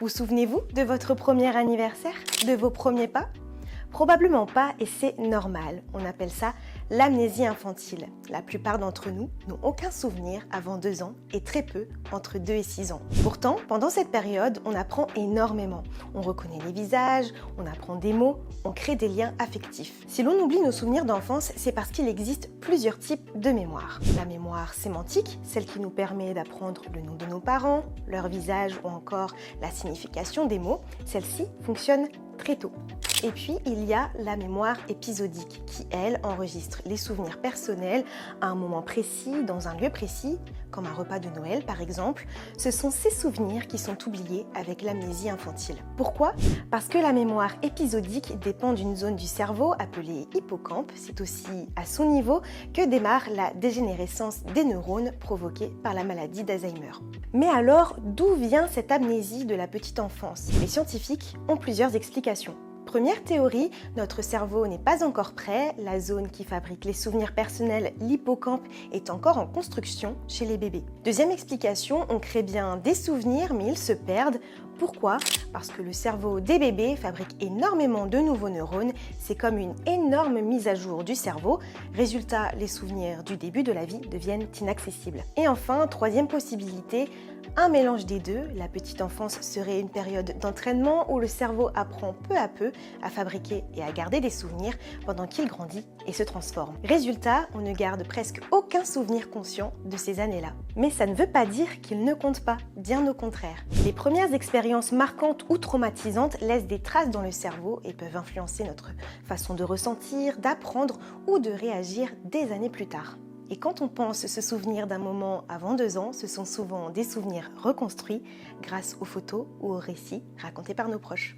Vous souvenez-vous de votre premier anniversaire? De vos premiers pas? Probablement pas et c'est normal. On appelle ça l'amnésie infantile. La plupart d'entre nous n'ont aucun souvenir avant 2 ans et très peu entre 2 et 6 ans. Pourtant, pendant cette période, on apprend énormément. On reconnaît les visages, on apprend des mots, on crée des liens affectifs. Si l'on oublie nos souvenirs d'enfance, c'est parce qu'il existe plusieurs types de mémoire. La mémoire sémantique, celle qui nous permet d'apprendre le nom de nos parents, leur visage ou encore la signification des mots, celle-ci fonctionne très tôt. Et puis, il y a la mémoire épisodique qui, elle, enregistre les souvenirs personnels à un moment précis, dans un lieu précis, comme un repas de Noël par exemple. Ce sont ces souvenirs qui sont oubliés avec l'amnésie infantile. Pourquoi? Parce que la mémoire épisodique dépend d'une zone du cerveau appelée hippocampe. C'est aussi à son niveau que démarre la dégénérescence des neurones provoquée par la maladie d'Alzheimer. Mais alors, d'où vient cette amnésie de la petite enfance? Les scientifiques ont plusieurs explications. Première théorie, notre cerveau n'est pas encore prêt, la zone qui fabrique les souvenirs personnels, l'hippocampe, est encore en construction chez les bébés. Deuxième explication, on crée bien des souvenirs mais ils se perdent. Pourquoi? Parce que le cerveau des bébés fabrique énormément de nouveaux neurones, c'est comme une énorme mise à jour du cerveau. Résultat, les souvenirs du début de la vie deviennent inaccessibles. Et enfin, troisième possibilité, un mélange des deux. La petite enfance serait une période d'entraînement où le cerveau apprend peu à peu à fabriquer et à garder des souvenirs pendant qu'il grandit et se transforme. Résultat, on ne garde presque aucun souvenir conscient de ces années-là. Mais ça ne veut pas dire qu'il ne compte pas, bien au contraire. Les premières expériences marquantes ou traumatisantes laissent des traces dans le cerveau et peuvent influencer notre façon de ressentir, d'apprendre ou de réagir des années plus tard. Et quand on pense se souvenir d'un moment avant 2 ans, ce sont souvent des souvenirs reconstruits grâce aux photos ou aux récits racontés par nos proches.